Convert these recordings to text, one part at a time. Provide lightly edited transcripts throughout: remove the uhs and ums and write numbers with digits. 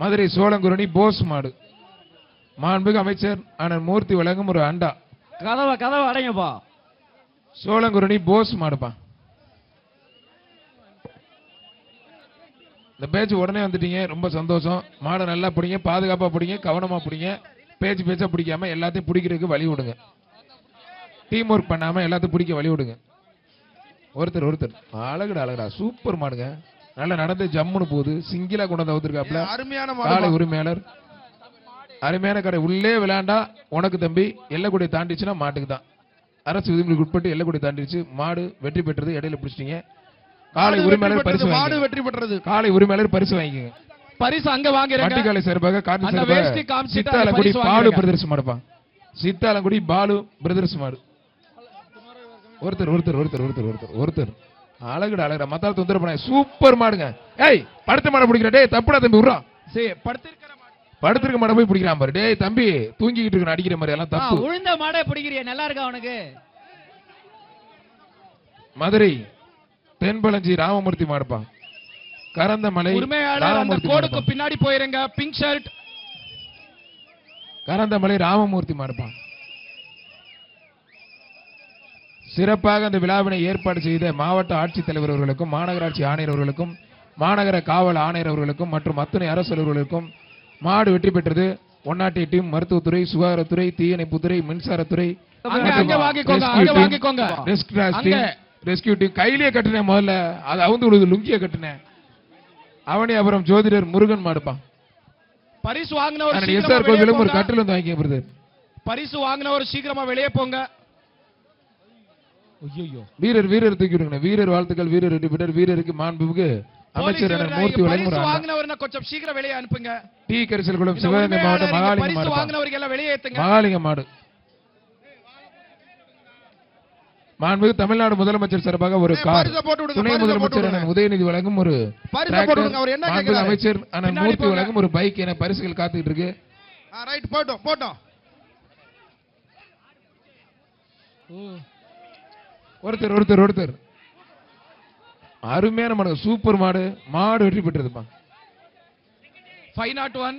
மதுரை சோழங்குரணி போஸ் மாடு. மாண்புமிகு அமைச்சர் அண்ணன் மூர்த்தி வழங்கும் ஒரு அண்டா. கதவை அடைங்கப்பா. சோழங்குரணி போஸ் மாடுப்பா. இந்த பேச்சு உடனே வந்துட்டீங்க, ரொம்ப சந்தோஷம். மாடை நல்லா பிடிங்க, பாதுகாப்பா பிடிங்க, கவனமா பிடிங்க. பேச்சா பிடிக்காம எல்லாத்தையும் பிடிக்கிறதுக்கு வழி விடுங்க. டீம் ஒர்க் பண்ணாம எல்லாத்தையும் பிடிக்க வழி விடுங்க. ஒருத்தர் அழகுடா சூப்பர் மாடுங்க. நல்லா நடந்து ஜம்முன்னு போகுது. சிங்கிலா கொண்டு வந்து வந்துருக்காப்ல. காலை உரிமையாளர் அருமையான கடை. உள்ளே விளையாண்டா உனக்கு தம்பி, எல்லைக்குடி தாண்டிச்சுன்னா மாட்டுக்கு தான். அரசு விதிமுறைக்கு உட்பட்டு எல்லைக்குடி தாண்டிச்சு. மாடு வெற்றி பெற்றது. இடையில பிடிச்சிட்டீங்க. காலை உரிமையாளர் பரிசு மாடு வெற்றி பெற்றது. காலை உரிமையாளர் பரிசு வாங்கிக்கங்க. பரிசு அங்க வாங்குறேன். மட்டிக்காலை சார்பாக காட்டு சார்பாக சித்தாலங்குடி பாலு பிரதர்ஸ் மாடுப்பா. சித்தாலங்குடி பாலு பிரதர்ஸ் மாடு. ஒருத்தர் அழகுடா மத்தால தொந்தரவு பண்ண சூப்பர் மாடுங்க. ஏய் படுத்த மாடை பிடிக்கிற. டேய் தப்புடா தம்பி விட்றா. சரி படுத்திருக்க மாடை போய் பிடிக்கிறான் பாரு. டேய் தம்பி தூங்கிக்கிட்டு இருக்க அடிக்கிற மாதிரி எல்லாம் தப்பு. உழுந்த மாடை பிடிக்கிறியா? நல்லா இருக்கா உனக்கு? மதுரை தென்பளஞ்சி ராமமூர்த்தி மாடுப்பா. கரந்தமலை அந்த கோடுக்கு பின்னாடி போயிருங்க. Pink shirt. கரந்தமலை ராமமூர்த்தி மாடுப்பா. சிறப்பாக அந்த விழாவினை ஏற்பாடு செய்த மாவட்ட ஆட்சித்தலைவர் அவர்களுக்கும், மாநகராட்சி ஆணையர் அவர்களுக்கும், மாநகர காவல் ஆணையர் அவர்களுக்கும் மற்றும் அத்துணை அரசு அலுவலர்களுக்கும் மாடு வெற்றி பெற்றது. ஒன்னாட்டிய டீம், மருத்துவத்துறை, சுகாதாரத்துறை, தீயணைப்புத்துறை, மின்சாரத்துறை, ரெஸ்கியூ டீம். கையிலேயே கட்டினேன் முதல்ல, அது அவங்க லுங்கிய கட்டினேன். அவனே அப்புறம் ஜோதிடர் முருகன் மாடுப்பான். பரிசு வாங்கினவர் எஸ்ஆர் கோவிலும் ஒரு கட்டில் வந்து வாங்கிக்க பிரதர். பரிசு வாங்கினவர் சீக்கிரமா வெளியே போங்க. வீரர் தூக்கி விடுங்க. வீரர் வாழ்த்துக்கள். வீரர் வெற்றி பெற்றார். வீரருக்கு மாண்புமிகு அமைச்சர் மூர்த்தி வழங்கும் வாங்கினவர்னா கொஞ்சம் சீக்கிரம் வெளியே அனுப்புங்க. டி கரிசல்குளம் சிவகங்கை மாவட்டம் மகாலிங்கம் மாடு. வாங்கினவர்கள் எல்லாம் வெளியே ஏத்துங்க. மகாலிங்கம் மாடு. மாண்புமிகு தமிழ்நாடு முதலமைச்சர் சார்பாக ஒரு கார். துணை முதலமைச்சர் உதயநிதி வழங்கும் ஒரு அமைச்சர் மூர்த்தி வழங்கும் ஒரு பைக் என பரிசுகள் காத்துக்கிட்டு இருக்கு. போட்டோம். ஒருத்தர் அருமையான மாடு. சூப்பர் மாடு. மாடு வெற்றி பெற்றதுப்பா. 501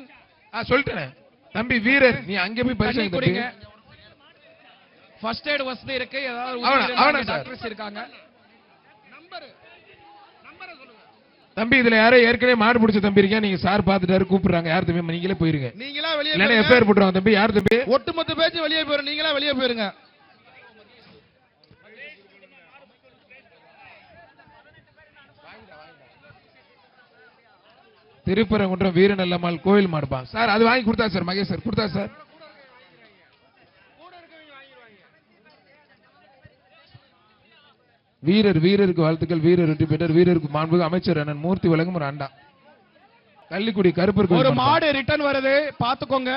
சொல்லிட்டேன் தம்பி. வீரர் நீ அங்கே போய் பரிசு கொடுங்க. ஃபர்ஸ்ட் எய்ட் வசதி இருக்கு. ஏதாவது டாக்டர்ஸ் இருக்காங்க. தம்பி இதுல யாரோ ஏற்கனவே மாடு பிடிச்ச தம்பி இருக்கீங்க. நீங்க சார் பாத்துட்டாரு கூப்பிடுறாங்க. யார் தம்பி? நீங்களே போயிருங்க. நீங்களா வெளியே இல்ல எஃப்ஐஆர் போட்டுருவாங்க தம்பி. யார் தம்பி? ஒட்டுமொத்த பேச்சு வெளியே போயிரு. நீங்களா வெளியே போயிருங்க. திருப்பரங்குன்றம் வீரநல்லம்மாள் கோயில் மாடுப்பா. சார் அது வாங்கி கொடுத்தா சார். மகேஷ் சார் கொடுத்தா சார். வீரருக்கு வாழ்த்துக்கள். வீரர் வெற்றி பெற்றார். வீரருக்கு மாண்புமிகு அமைச்சர் அண்ணன் மூர்த்தி வழங்கும் ஒரு அண்டா. கள்ளிக்குடி கருப்பர் ஒரு மாடு ரிட்டர்ன் வருது, பாத்துக்கோங்க.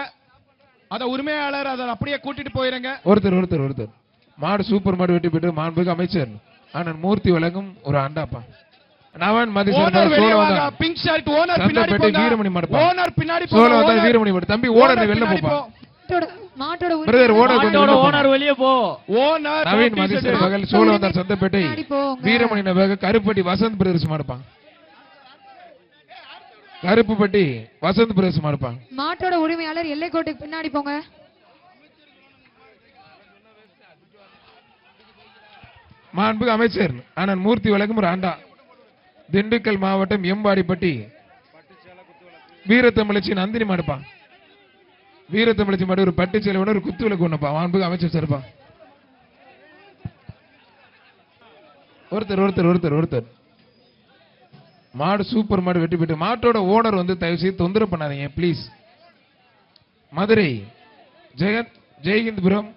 அத உரிமையாளர் அதை அப்படியே கூட்டிட்டு போயிருங்க. ஒருத்தர் மாடு சூப்பர் மாடு வெற்றி பெற்று மாண்புமிகு அமைச்சர் அண்ணன் மூர்த்தி வழங்கும் ஒரு அண்டாப்பா. நவன் பிங்க் ஷர்ட் ஓனர் பின்னாடி போங்க. வீரமணி மாடு. ஓனர் பின்னாடி போங்க. வீரமணி மாடு. தம்பி ஓனர் வெளிய போப்பா. ஓனர் வெளியே போ. ஓனர் நவீன் மதிசர் பகல் சோழவந்தார் சந்தப்பேட்டை வீரமணி நபக கருப்பட்டி வசந்த் பிரதர்ஸ் மாடுப்பான். கருப்புப்பட்டி வசந்த் பிரதர்ஸ் மாடுப்பான். மாட்டோட உரிமையாளர் எல்லைக்கோட்டுக்கு பின்னாடி போங்க. மாண்புமிகு அமைச்சர் அண்ணன் மூர்த்தி வழங்கும் ஒரு ஆண்டா. திண்டுக்கல் மாவட்டம் எம்பாடிப்பட்டி வீரத்தமிழச்சி நந்தினி மாடுப்பான். வீரத்தமிழச்சி மாடு ஒரு பட்டு சேலையோட ஒரு குத்து விளக்கு ஒண்ணுப்பா. மாண்புமிகு அமைச்சர் சார்பா. ஒருத்தர் மாடு சூப்பர் மாடு வெற்றி பெற்று. மாட்டோட ஓனர் வந்து தயவு செய்து தொந்தரவு பண்ணாதீங்க please. Madurai Jaihindpuram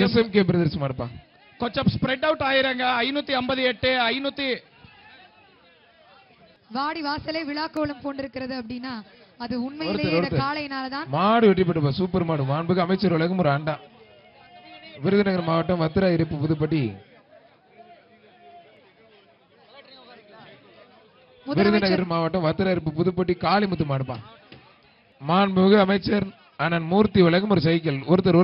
SMK brothers மாடுப்பா. கொஞ்சம் ஸ்ப்ரெட் அவுட் ஆயிருங்க. 558 500 வாடி வாசலே விழாக்கோலம் போன்றிருக்கிறது அப்படின்னா அது உண்மையிலேயே இந்த காளையினாலதான். மாடு வெற்றி பெற்ற சூப்பர் மாடு. மாண்புமிகு அமைச்சர் வழங்கும் ஒரு அண்டா. விருதுநகர் மாவட்டம் வத்திரா இருப்பு புதுப்பட்டி. விருதுநகர் மாவட்டம் வத்திரா இருப்பு புதுப்பட்டி காளிமுத்து மாடுப்பா. மாண்புமிகு அமைச்சர் அண்ணன் மூர்த்தி வழங்கும் ஒரு சைக்கிள். ஒருத்தர்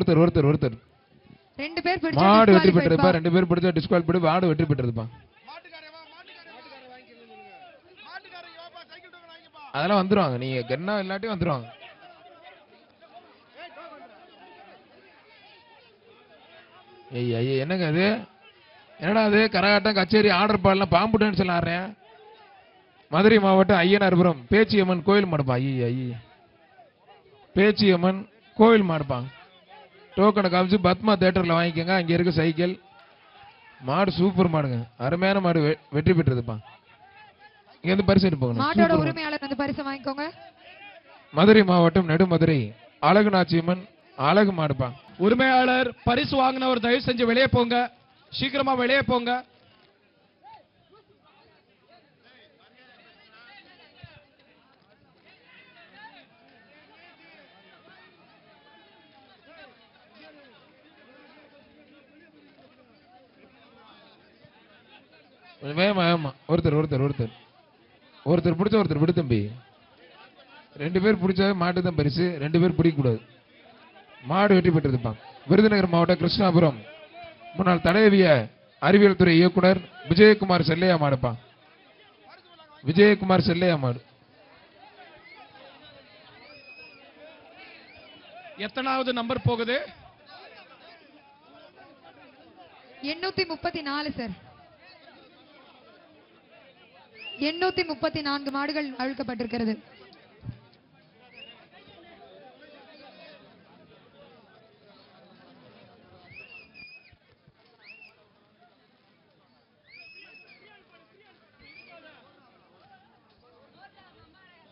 ரெண்டு பேர் மாடு வெற்றி பெற்றதுப்பா. 2 பேர் பிடிச்சா டிஸ்குவால் பண்ணி மாடு வெற்றி பெற்றதுப்பா. அதெல்லாம் வந்துருவாங்க, நீங்க கன்னா இல்லாட்டி வந்துருவாங்க. ஐயா ஐயா என்னங்க அது, என்னடா அது கரகாட்டம் கச்சேரி ஆர்டர் பாடலாம் பாம்பு டான்ஸ் எல்லாம் ஆடுறேன். மதுரை மாவட்டம் ஐயனார்புரம் பேச்சியம்மன் கோயில் மாடுப்பா. ஐயா ஐயா பேச்சியம்மன் கோயில் மாடுப்பாங்க. டோக்கனை காமிச்சு பத்மா தேட்டர்ல வாங்கிக்கோங்க. அங்க இருக்க சைக்கிள் மாடு சூப்பர் மாடுங்க, அருமையான மாடு, வெற்றி பெற்றதுப்பா. இங்க இருந்து பரிசு எடுத்து போகணும். மாட்டோட உரிமையாளர் வந்து பரிசு வாங்கிக்கோங்க. மதுரை மாவட்டம் நெடுமதுரை அழகு நாச்சியம்மன் அழகு மாடுப்பா. உரிமையாளர் பரிசு வாங்கினவர் தயவு செஞ்சு வெளியே போங்க, சீக்கிரமா வெளியே போங்க. வேமா வேமா ஒருத்தர் ஒருத்தர் ஒருத்தர் ஒருத்தர் பிடிச்ச ஒருத்தர் விடு தம்பி. 2 பேர் பிடிச்சா மாட்டு தான் பரிசு, 2 பேர் பிடிக்க கூடாது. மாடு வெற்றி பெற்றிருப்பாங்க. விருதுநகர் மாவட்டம் கிருஷ்ணாபுரம் முன்னாள் தடயவிய அறிவியல் துறை இயக்குனர் விஜயகுமார் செல்லையா மாடுப்பா. விஜயகுமார் செல்லையா மாடு. எத்தனாவது நம்பர் போகுது? 834 சார். 834 மாடுகள் அழுக்கப்பட்டிருக்கிறது.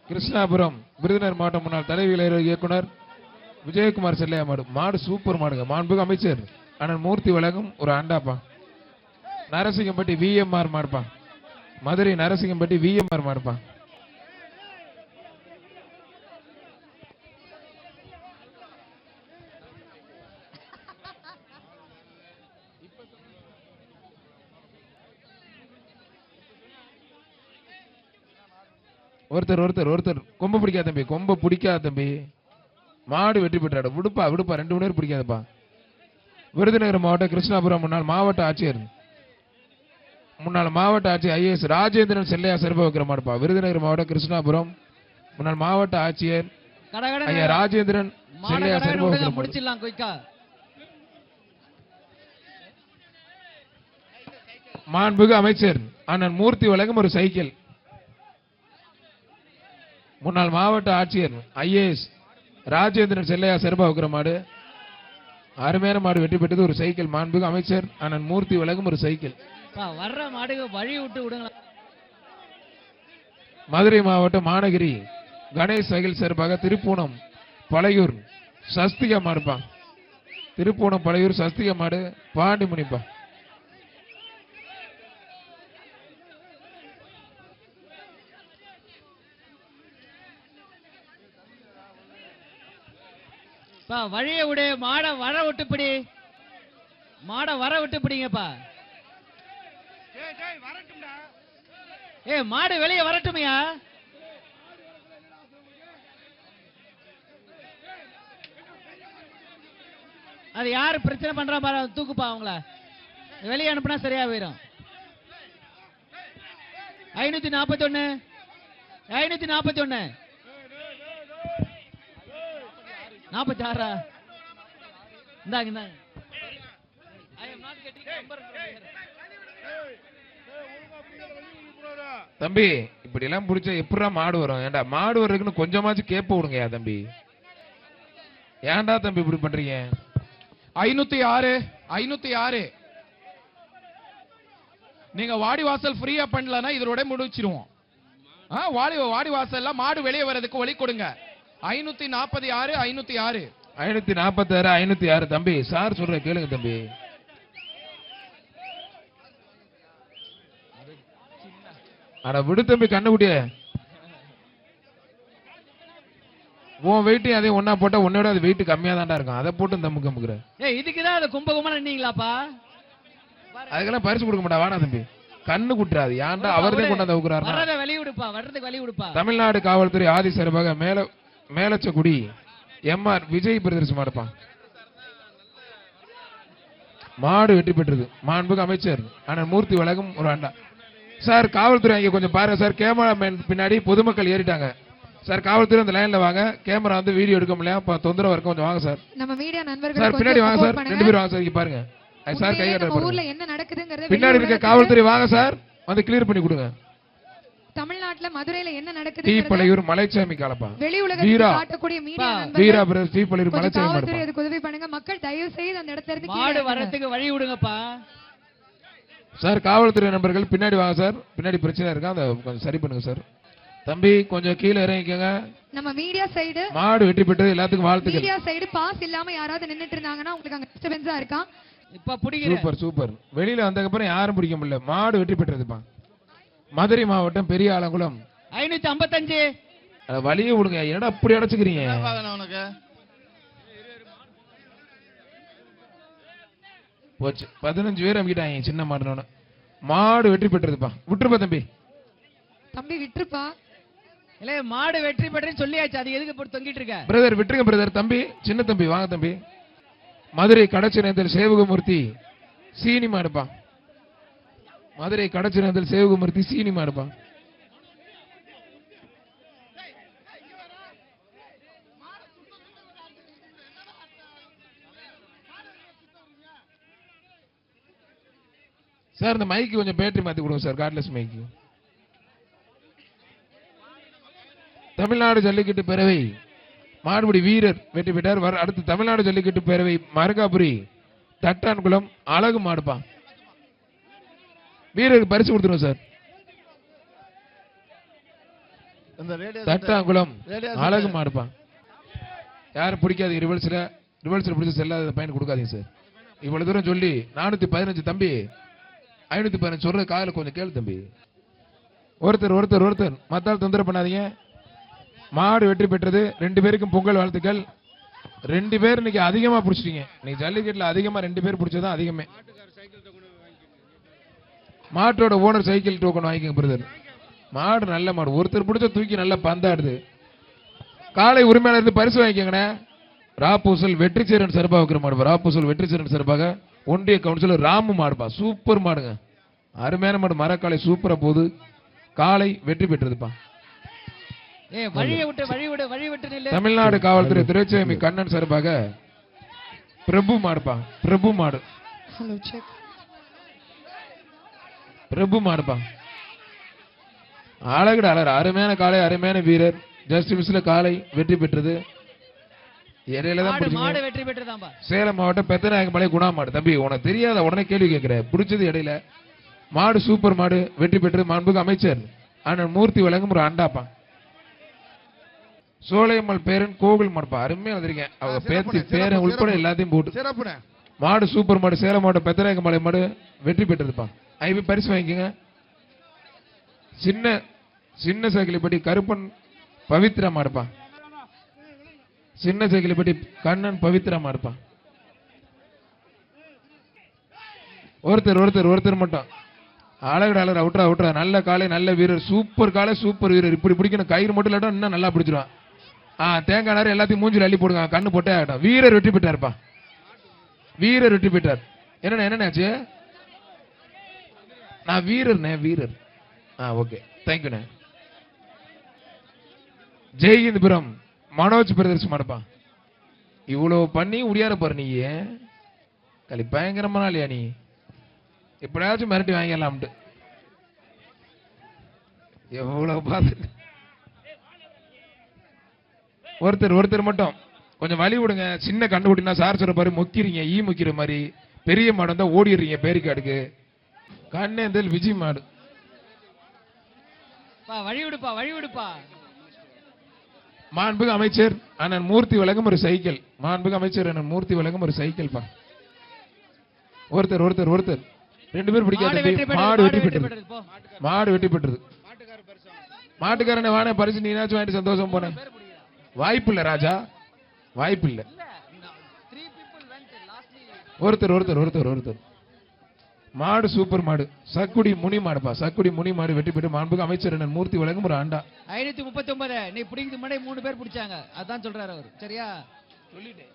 கிருஷ்ணாபுரம் விருதுநகர் மாவட்டம் முன்னாள் தலைவியல் இயக்குனர் விஜயகுமார் செல்லையா மாடு. மாடு சூப்பர் மாடுங்க. மாண்புமிகு அமைச்சர் அண்ணன் மூர்த்தி வழங்கும் ஒரு ஆண்டாப்பா. நரசிங்கம்பட்டி விஎம்ஆர் மாடுப்பா. மதுரை நரசிங்கம்பட்டி விஎம்ஆர் மாடுப்பா. ஒருத்தர் ஒருத்தர் ஒருத்தர் கொம்பு பிடிக்காத தம்பி, கொம்பு பிடிக்காத தம்பி. மாடு வெற்றி பெற்றாடு. விடுப்பா விடுப்பா, 2 மணி நேரம் பிடிக்காதப்பா. விருதுநகர் மாவட்டம் கிருஷ்ணாபுரம் முன்னாள் மாவட்ட ஆட்சியர் ஐஏஎஸ் ராஜேந்திரன் செல்லையா சிறப்பு வைக்கிற மாடுப்பா. விருதுநகர் மாவட்டம் கிருஷ்ணாபுரம் முன்னாள் மாவட்ட ஆட்சியர் ஐயா ராஜேந்திரன் செல்லையா சிறப்பு வைக்கிற மாடு. மாண்புமிகு அமைச்சர் அண்ணன் மூர்த்தி வழங்கும் ஒரு சைக்கிள். முன்னாள் மாவட்ட ஆட்சியர் ஐஏஎஸ் ராஜேந்திரன் செல்லையா சிறப்பா வைக்கிற மாடு. அருமையான மாடு வெற்றி பெற்றது. ஒரு சைக்கிள். மாண்புமிகு அமைச்சர் அண்ணன் மூர்த்தி வழங்கும் ஒரு சைக்கிள். வர்ற மாடு வழி விட்டு விடுங்க. மதுரை மாவட்டம் மாநகிரி கணேஷ் சைக்கிள் சிறப்பாக திருப்பூணம் பழையூர் சஸ்திகா மாடுப்பா. திருப்பூணம் பழையூர் சஸ்திகா மாடு பாண்டி முனிப்பா. வழிய விடு. மாட வர விட்டு பிடி. மாட வர விட்டு பிடிங்கப்பா. மாடு வெளியே வரட்டுமையா? அது யாரு பிரச்சனை பண்றா பாரு, தூக்குப்பா. அவங்கள வெளியே அனுப்புனா சரியா போயிடும். 541 541 46. இந்தாங்க இந்தாங்க. தம்பி இப்படி எல்லாம் புடிச்சா எப்படா மாடு வரும்? ஏண்டா மாடு வர்றதுக்குன்னு கொஞ்சமாச்சும் கேப்ப விடுங்கயா தம்பி. ஏன்டா தம்பி இப்படி பண்றீங்க? 506 நீங்க வாடி வாசல் ஃப்ரீயா பண்ணலன்னா இதோட முடிச்சிருவோம். வாடி வாசல்ல மாடு வெளியே வர்றதுக்கு வழி கொடுங்க. 546 506 546 506. தம்பி சார் சொல்ற கேளுங்க தம்பி. அட விடு தம்பி கண்ணுக்குட்டிய. உன் வெயிட்டையும் அதே ஒன்னா போட்டா உன்னோட அது வெயிட் கம்மியா தான்டா இருக்கும். அதை போட்டு தம்பு கம்புக்குற. இதுக்குதான் அதை கும்பகுமா நின்னீங்களாப்பா? அதுக்கெல்லாம் பரிசு கொடுக்க மாட்டா. வாடா தம்பி கண்ணு குட்டுறாது. ஏன்டா அவர்தான் கொண்டாந்து ஊக்குறாரு. வர்றத வெளிய விடுப்பா, வர்றதுக்கு வெளிய விடுப்பா. தமிழ்நாடு காவல்துறை ஆதி சார்பாக மேலச்சக்குடி எம்ஆர் விஜய் பிரதர்ஸ் மாடுப்பா. மாடு வெற்றி பெற்றது. மாண்புமிகு அமைச்சர் அண்ணன் மூர்த்தி வழங்கும் ஒரு அண்டா. சார் காவல்துறை இங்க கொஞ்சம் பாருங்க சார். கேமராமேன் பின்னாடி பொதுமக்கள் ஏறிட்டாங்க. சார் காவல்துறை அந்த லைன்ல வாங்க. கேமரா வந்து வீடியோ எடுக்க முடியல, அப்ப தொந்தரவு இருக்கும், கொஞ்சம் வாங்க சார். நம்ம மீடியா நண்பர்கள் சார் பின்னாடி வாங்க சார், 2 பேரும் வாங்க சார். இங்க பாருங்க சார், கை காட்டுற ஊர்ல பாருங்க. என்ன நடக்குதுங்கறத பின்னாடி இருக்க காவல்துறை வாங்க சார், வந்து கிளியர் பண்ணி கொடுங்க. தமிழ்நாட்டுல மதுரையில என்ன நடக்குது தீப்பலையூர் மலைச்சாமி காலப்பா. வெளி உலகத்துக்கு வீரா. காட்டக்கூடிய மீடியா வீரா நண்பர்கள் பிரதர்ஸ் தீப்பலையூர் மலைச்சாமி காவல்துறை மாடுப்பா. அதுக்கு உதவி பண்ணுங்க. மக்கள் தயவு செய்து அந்த இடத்துல இருந்து மாடு வரத்துக்கு வழி விடுங்கப்பா. சார் காவல்துறை நண்பர்கள் பின்னாடி வாங்க சார், பின்னாடி பிரச்சனை இருக்கா, அந்த கொஞ்சம் சரி பண்ணுங்க சார். தம்பி கொஞ்சம் கீழே இறங்கிக்கங்க. நம்ம மீடியா சைடு மாடு வெற்றி பெற்றது, எல்லாத்துக்கும் வாழ்த்துக்கள். மீடியா சைடு பாஸ் இல்லாம யாராவது நின்னுட்டு இருந்தாங்கன்னா உங்களுக்கு அங்க டிஸ்டர்பன்ஸா இருக்கா? இப்ப பிடிக்கிறேன். Super super. வெளியில வந்ததுக்கு அப்புறம் யாரும் பிடிக்க முடியல. மாடு வெற்றி பெற்றதுப்பா. மதுரை மாவட்டம் பெரிய ஆலங்குளம் 555. வழியே விடுங்க, என்னடா அப்படி அடைச்சுக்கிறீங்க? போச்சு 15 பேர் அமிக்கிட்டாங்க சின்ன மாடுனோட. மாடு வெற்றி பெற்றதுப்பா. விட்டுருப்பா தம்பி. தம்பி விட்டுருப்பா. இல்ல மாடு வெற்றி பெற்றேன்னு சொல்லியாச்சு, அது எதுக்கு போட்டு தொங்கிட்டு இருக்க? பிரதர் விட்டுருங்க பிரதர். தம்பி சின்ன தம்பி வாங்க தம்பி. மதுரை கடச்சினேந்தல் சேவகமூர்த்தி சீனி மாடுப்பா. மதுரை கடச்சினேந்தல் சேவகமூர்த்தி சீனி மாடுப்பா. சார் இந்த மைக்கு கொஞ்சம் பேட்டரி மாத்தி கொடுங்க சார், கார்ட்லெஸ் மைக்கு. தமிழ்நாடு ஜல்லிக்கட்டு பேரவை மாடுபிடி வீரர் வெற்றி பெற்றார். அடுத்து தமிழ்நாடு ஜல்லிக்கட்டு பேரவை மருங்காபுரி தட்டான்குளம் அழகு மாடுப்பா. வீரருக்கு பரிசு கொடுத்துருவோம் சார். தட்டான்குளம் அழகு மாடுப்பா. யாரும் பிடிக்காது, ரிவல்ஸ்ல பிடிச்ச செல்லாத பையன் கொடுக்காதீங்க சார். இவ்வளவு தூரம் சொல்லி 415 தம்பி 515 சொல்ற காதல கொஞ்சம் கேளு தம்பி. ஒருத்தர் மத்தால் தொந்தரவு பண்ணாதீங்க. மாடு வெற்றி பெற்றது. 2 பேருக்கும் பொங்கல் வாழ்த்துக்கள். 2 பேர் இன்னைக்கு அதிகமா பிடிச்சிட்டீங்க. நீ ஜல்லிக்கட்டுல அதிகமா 2 பேர் பிடிச்சதான் அதிகமே. மாட்டோட ஓனர் சைக்கிள் டோக்கன் வாங்கிக்கங்க பிரதர். மாடு நல்ல மாடு, ஒருத்தர் பிடிச்ச தூக்கி நல்லா பந்தாடுது. காலை உரிமையாளர் பரிசு வாங்கிக்கங்கண்ணே. ராப்பூசல் வெற்றிச்சேரன் சிறப்பாக வைக்கிற மாடு. ராப்பூசல் வெற்றிச்சேரன் சிறப்பாக ஒன்றிய கவுன்சிலர் ராமு மாடுப்பா. சூப்பர் மாடுங்க, அருமையான மாடு. மரக்காலை சூப்பரா போகுது. காலை வெற்றி பெற்றதுப்பா. வழி விட்டு நில்லு. தமிழ்நாடு காவல்துறை துரைசாமி கண்ணன் சார்பாக பிரபு மாடுப்பா. பிரபு மாடு. Hello check. பிரபு மாடுப்பா. அழகுட அழகு, அருமையான காலை, அருமையான வீரர். ஜஸ்ட் மிஸ்ல காலை வெற்றி பெற்றது. இடையில தான் மாடு வெற்றி பெற்றதாம்பா. சேலம் மாவட்டம் பெத்தநாயகமலை குணா மாடு. தம்பி உனக்கு தெரியாத உடனே கேள்வி கேட்கிற. பிடிச்சது இடையில. மாடு சூப்பர் மாடு வெற்றி பெற்றது. மாண்புக்கு அமைச்சர் அண்ணன் மூர்த்தி வழங்கும் ஒரு அண்டாப்பா. சோலையம்மல் பேரன் கோவில் மாடுப்பா. அருமையா வந்திருக்கேன். அவங்க பேத்தி பேரன் உட்பட எல்லாத்தையும் போட்டு மாடு சூப்பர் மாடு. சேலம் மாவட்டம் பெத்தநாயகமலை மாடு வெற்றி பெற்றதுப்பா. ஐபி பரிசு வாங்கிக்கங்க. சின்ன சைக்கிள்பட்டி கருப்பன் பவித்ரா மாடுப்பா. சின்ன சைக்கிள்பட்டி கண்ணன் பவித்ரா மாடுப்பா. ஒருத்தர் மட்டும் அழகு அவுட்ரா. நல்ல காலை, நல்ல வீரர். சூப்பர் காலை, சூப்பர் வீரர். இப்படி பிடிக்கணும். கயிறு மட்டும் இல்லாட்டும் இன்னும் நல்லா பிடிச்சிருவான். தேங்காய் நேரம் எல்லாத்தையும் மூஞ்சில் அள்ளி போடுங்க. கண்ணு போட்டே ஆகட்டும். வீரர் வெற்றி பெற்றார்ப்பா. வீரர் வெற்றி பெற்றார். என்னண்ணாச்சு? நான் வீரர். ஓகே தேங்க்யூண்ணே. ஜெய்ஹிந்த்புரம் மனோஜ் பிரதர்ஸ் மாடுப்பா. இவ்வளவு பண்ணி உடியார பாரு நீ. களி பயங்கரமான இல்லையா நீ? எப்படியாச்சும் மிரட்டி வாங்கிடலாம்ட்டு எவ்வளவு பார்த்து. ஒருத்தர் மட்டும் கொஞ்சம் வழி விடுங்க. சின்ன கண்டுபிடினா சார் சொல்ற பாரு மொக்கிறீங்க. முக்கிற மாதிரி. பெரிய மாடு தான் ஓடிடுறீங்க பேரிக்காடுக்கு. கண்ணேந்தல் விஜய் மாடு. வழி விடுப்பா. மாண்புக்கு அமைச்சர் அண்ணன் மூர்த்தி வழங்கும் ஒரு சைக்கிள். மாண்புக்கு அமைச்சர் அண்ணன் மூர்த்தி வழங்கும் ஒரு சைக்கிள் பா. ஒருத்தர் 2 பேர் பிடிக்காது. மாடு வெற்றி பெற்றது. மாடு வெற்றி பெற்றது. மாட்டுக்காரனை வானே பரிசு நீனாச்சும் வாங்கிட்டு சந்தோஷம் போனேன். வாய்ப்பு இல்ல ராஜா, வாய்ப்பு இல்ல. ஒருத்தர் மாடு சூப்பர் மாடு. சக்குடி முனி மாடுப்பா. சக்குடி முனி மாடு வெற்றி பெற்று மாண்புக்கு அமைச்சர் அண்ணன் மூர்த்தி வழங்கும் ஒரு ஆண்டா. 539. நீ பிடிக்கிறது முன்னாடி 3 பேர் பிடிச்சாங்க. அதான் சொல்றாரு அவர். சரியா சொல்லிட்டேன்.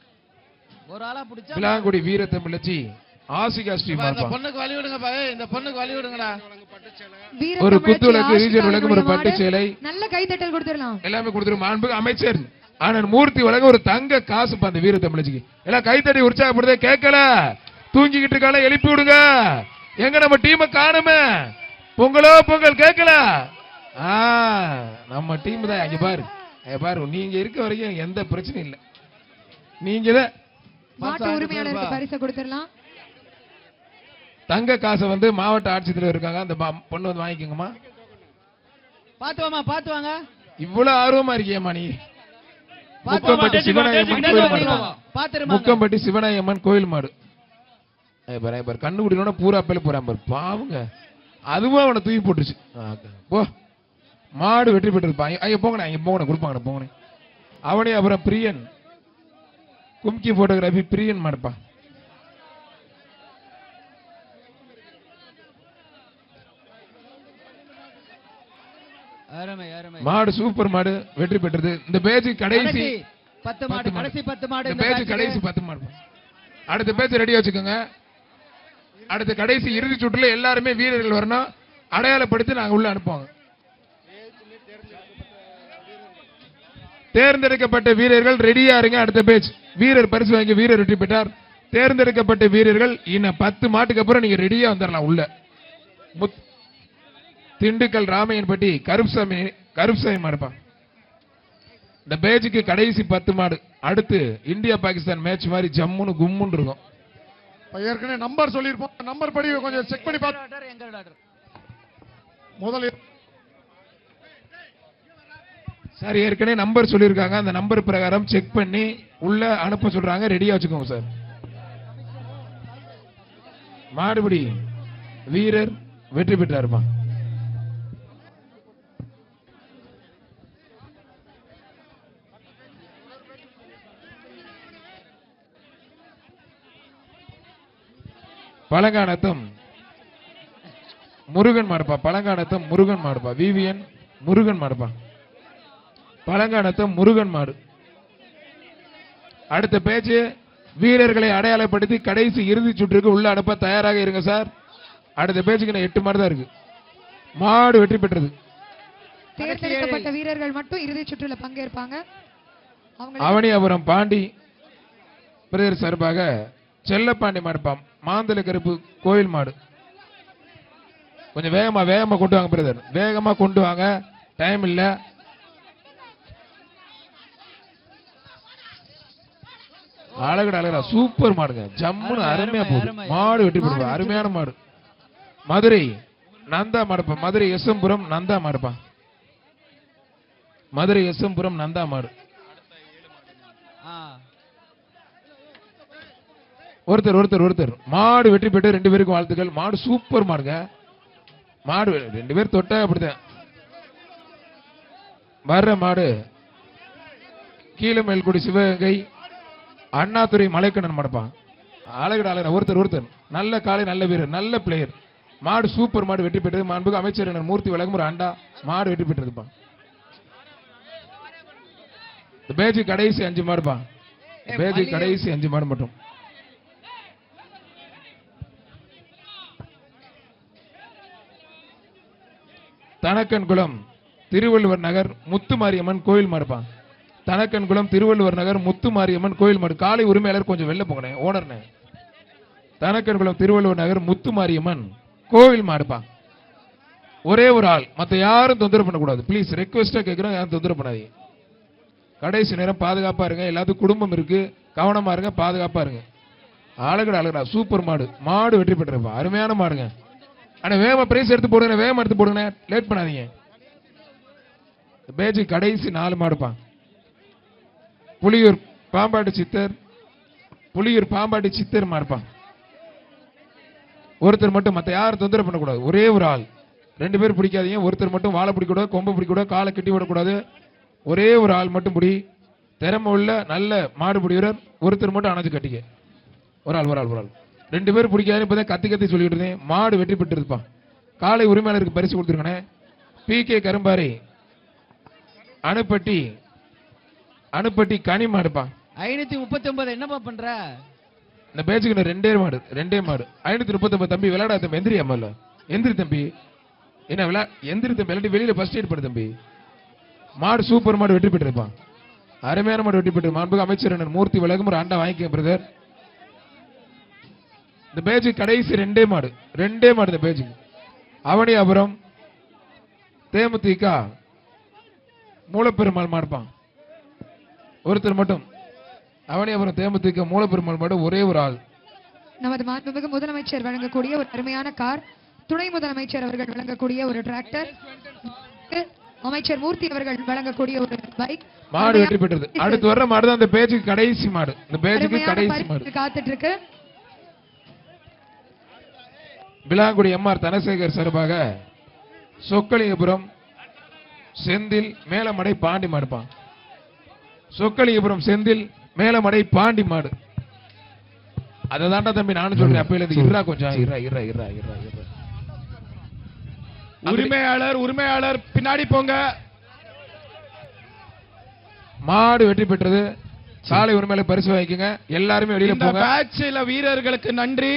ஒரு ஆளா பிடிச்சா பிலாங்குடி வீரத்தமிழச்சி ஆசிகா ஸ்ரீ மாடுப்பா. பொண்ணுக்கு வழி விடுங்கப்பா, இந்த பொண்ணுக்கு வழி விடுங்கடா. வீர ஒரு தமிழச்சி குத்துவிளக்கு, ஆஷிகா ரீஜன் விளக்கு, ஒரு அவர்களுடைய பட்டு மாடு. சேலை நல்ல கைத்தட்டல் கொடுத்துடலாம். எல்லாமே கொடுத்துரு. மாண்புக்கு அமைச்சர் ஆனந்த் மூர்த்தி வழங்க ஒரு தங்க காசு அந்த வீர தமிழச்சிக்கு. எல்லாம் கைத்தட்டி உற்சாகப்படுதே. கேட்கல, தூங்கிக்கிட்டு இருக்கால, எழுப்பி விடுங்க. எங்க நம்ம டீமை காணுமே. பொங்கலோ பொங்கல் கேட்கல. நம்ம டீம் தான். அங்க பாரு, பாரு, நீங்க இருக்க வரைக்கும் எந்த பிரச்சனையும் இல்லை. நீங்க தான் மாட்டு உரிமையாளருக்கு பரிசு கொடுத்துடலாம். தங்க காசை மாவட்ட ஆட்சித்தலைவர் இருக்காங்க, அந்த பொண்ணு வாங்கிக்கோங்கம்மா. பாத்து வாமா, பாத்து வாங்க. இவ்வளவு ஆர்வமா இருக்கியம்மா நீ. முக்கம்பட்டி சிவனாயம்மன் கோயில் மாடு. பாத்துருமா. முக்கம்பட்டி சிவனாயம்மன் கோயில் மாடு. கண்ணு குடினோட பூரா பேல போறான் பாரு, பாவுங்க. அதுவும் அவனை தூக்கி போட்டுருச்சு. போ, மாடு வெற்றி பெற்றிருப்பான். ஐயா போங்கண்ணே, அங்க போங்கண்ணே, கொடுப்பாங்கண்ணே, போங்கண்ணே. அவனே அப்புறம் பிரியன் கும்கி போட்டோகிராபி பிரியன் மாடுப்பா. அருமை அருமை. மாடு சூப்பர் மாடு வெற்றி பெற்றது. இந்த பேஜ் கடைசி 10 மாடு, கடைசி 10 மாடு. இந்த பேஜ் கடைசி 10 மாடு. அடுத்த பேஜ் ரெடியா வச்சுக்கோங்க. அடுத்த கடைசி இறுதி சுற்றுல எல்லாருமே வீரர்கள் வரணும். அடையாளப்படுத்தி நாங்க உள்ள அனுப்புவாங்க. தேர்ந்தெடுக்கப்பட்ட வீரர்கள் ரெடியா இருங்க. அடுத்த பேஜ் வீரர் பரிசு வாங்கி வீரர் வெற்றி பெற்றார். தேர்ந்தெடுக்கப்பட்ட வீரர்கள் இன்னும் 10 மாட்டுக்கு அப்புறம் நீங்க ரெடியா வந்துடலாம் உள்ள. திண்டுக்கல் ராமையன்பட்டி கருப்சாமி மாடுப்பா. இந்த பேஜுக்கு கடைசி 10 மாடு. அடுத்து இந்தியா பாகிஸ்தான் மேட்ச் மாதிரி ஜம்முன்னு கும்முன்னு இருக்கும். ஏற்கனவே நம்பர் சொல்லிருப்போம். நம்பர் படி கொஞ்சம் செக் பண்ணி பார்த்து முதல்ல சார் ஏற்கனவே நம்பர் சொல்லியிருக்காங்க. அந்த நம்பர் பிரகாரம் செக் பண்ணி உள்ள அனுப்ப சொல்றாங்க. ரெடியா வச்சுக்கோங்க சார். மாடுபடி வீரர் வெற்றி பெற்றாருப்பா. பழங்கானத்தம் முருகன் மாடுப்பா. பழங்கானத்தம் முருகன் மாடுப்பா. விவிஎன் முருகன் மாடுப்பா. பழங்கானத்தம் முருகன் மாடு. அடுத்த பேச்சு வீரர்களை அடையாளப்படுத்தி கடைசி இறுதி சுற்றுக்கு உள்ள அனுப்ப தயாராக இருங்க சார். அடுத்த பேச்சுக்கு 8 மாடு தான் இருக்கு. மாடு வெற்றி பெற்றது. தேர்ந்தெடுக்கப்பட்ட வீரர்கள் மட்டும் இறுதி சுற்றுல பங்கேற்பாங்க. அவனியாபுரம் பாண்டி பிரதர் சார்பாக செல்லப்பாண்டி மாடுப்பாம். மாந்தல கருப்பு கோயில் மாடு. கொஞ்சம் வேகமா கொண்டு வாங்க பிரதர், வேகமா கொண்டு வாங்க, டைம் இல்ல. அழகுடா சூப்பர் மாடுங்க. ஜம்முன்னு அருமையா போகுது. மாடு வெட்டி போடுவா. அருமையான மாடு. மதுரை நந்தா மாடுப்பா. மதுரை எஸ்எம்புரம் நந்தா மாடுப்பா. மதுரை எஸ்எம்புரம் நந்தா மாடு. ஒருத்தர் மாடு வெற்றி பெற்று 2 பேருக்கும் வாழ்த்துக்கள். மாடு சூப்பர் மாடுங்க. மாடு 2 பேர் தொட்டா அப்படிதான். வர்ற மாடு கீழமேல்குடி சிவகங்கை அண்ணாதுரை மலைக்கண்ணன் மாடுப்பான். அழகுடா ஒருத்தர் நல்ல காலை, நல்ல வீரர், நல்ல பிளேயர். மாடு சூப்பர் மாடு வெற்றி பெற்றது. மாண்புக்கு அமைச்சர் மூர்த்தி வழங்கும் ஒரு அண்டா மாடு வெற்றி பெற்றதுப்பா. பேஜ் கடைசி 5 மாடுப்பா. பேஜ் கடைசி 5 மாடு மட்டும். தனக்கன்குளம் திருவள்ளுவர் நகர் முத்துமாரியம்மன் கோயில் மாடுப்பா. தனக்கன்குளம் திருவள்ளுவர் நகர் முத்துமாரியம்மன் கோயில் மாடு. காலை உரிமையாளர் கொஞ்சம் வெளில போங்கண்ணே, ஓனர்னே. தனக்கன்குளம் திருவள்ளுவர் நகர் முத்துமாரியம்மன் கோவில் மாடுப்பா. ஒரே ஒரு ஆள், மத்த யாரும் தொந்தரவு பண்ணக்கூடாது. ப்ளீஸ் ரெக்வெஸ்டா கேட்கிறோம், யாரும் தொந்தரவு பண்ணாதீங்க. கடைசி நேரம் பாதுகாப்பா இருங்க. எல்லாத்துக்கும் குடும்பம் இருக்கு, கவனமா இருங்க, பாதுகாப்பா இருங்க. அழகுடா சூப்பர் மாடு. மாடு வெற்றி பெற்றிருப்பா. அருமையான மாடுங்க. ஆனா வேகமா பிரைஸ் எடுத்து போடுங்க, வேகமா எடுத்து போடுங்க, லேட் பண்ணாதீங்க. பேஜ் கடைசி 4 மாடுப்பா. புலியூர் பாம்பாட்டி சித்தர் மாடுப்பா. ஒருத்தர் மட்டும், மத்த யாரும் தொந்தரவு பண்ணக்கூடாது. ஒரே ஒரு ஆள், 2 பேர் பிடிக்காதீங்க. ஒருத்தர் மட்டும் வாழை பிடிக்கூடாது, கொம்பு பிடிக்கூடாது, காலை கட்டி விடக்கூடாது. ஒரே ஒரு ஆள் மட்டும் பிடி. திறமை உள்ள நல்ல மாடு பிடிவர் ஒருத்தர் மட்டும் அணைச்சு கட்டிக்க. ஒரு ஆள் 2 பேர் பிடிக்காது. இப்பதான் கத்தி சொல்லிட்டு இருந்தேன். மாடு வெற்றி பெற்றிருப்பா. காலை உரிமையாளருக்கு பரிசு கொடுத்துருக்கனே. PK கரும்பாரி அணுப்பட்டி கனி மாடுப்பா. 539 என்னப்பா பண்ற? இந்த பேட்சுக்கு இன்னும் ரெண்டே மாடு 539 தம்பி விளையாடா தம்பி எந்திரி அம்மால எந்திரி தம்பி என்ன எந்திரி தம்பி இல்லாட்டி வெளியில ஃபர்ஸ்ட் எய்ட் பண்ணு தம்பி மாடு சூப்பர் மாடு வெற்றி பெற்றிருப்பான் அருமையான மாடு வெற்றி பெற்று மாண்புக்கு அமைச்சர் அண்ணன் மூர்த்தி விலகும் ஒரு ஆண்டா வாங்கிக்க பிரதர் இந்த பேட்சுக்கு கடைசி ரெண்டே மாடு இந்த பேட்சுக்கு அவனியாபுரம் தேமுதிக மூலப்பெருமாள் மாடுப்பான் ஒருத்தர் மட்டும் அவனியாபுரம் தேமுதிக மூலப்பெருமாள் மாடு ஒரே ஒரு ஆள் நமது மாண்புமிகு முதலமைச்சர் வழங்கக்கூடிய ஒரு அருமையான கார் துணை முதலமைச்சர் அவர்கள் வழங்கக்கூடிய ஒரு டிராக்டர் அமைச்சர் மூர்த்தி அவர்கள் வழங்கக்கூடிய ஒரு பைக் மாடு வெற்றி பெற்றது அடுத்து வர்ற மாடு தான் இந்த பேஜுக்கு கடைசி மாடு இந்த பேஜுக்கு கடைசி மாடு காத்துட்டு இருக்கு விளாங்குடி எம்ஆர் தனசேகர் சார்பாக சொக்கலிங்கபுரம் செந்தில் மேலமடை பாண்டி மாடுப்பான் சொக்கலிங்கபுரம் செந்தில் மேலமடை பாண்டி மாடு அதை தாண்டா தம்பி நானும் சொல்றேன் அப்பையில இருந்து இருறா கொஞ்சம் இருறா உரிமையாளர் பின்னாடி போங்க மாடு வெற்றி பெற்றது சாலை உரிமையாளர் பரிசு வாங்கிக்கங்க எல்லாருமே வெளியில இந்த போங்க பேட்ச்ல வீரர்களுக்கு நன்றி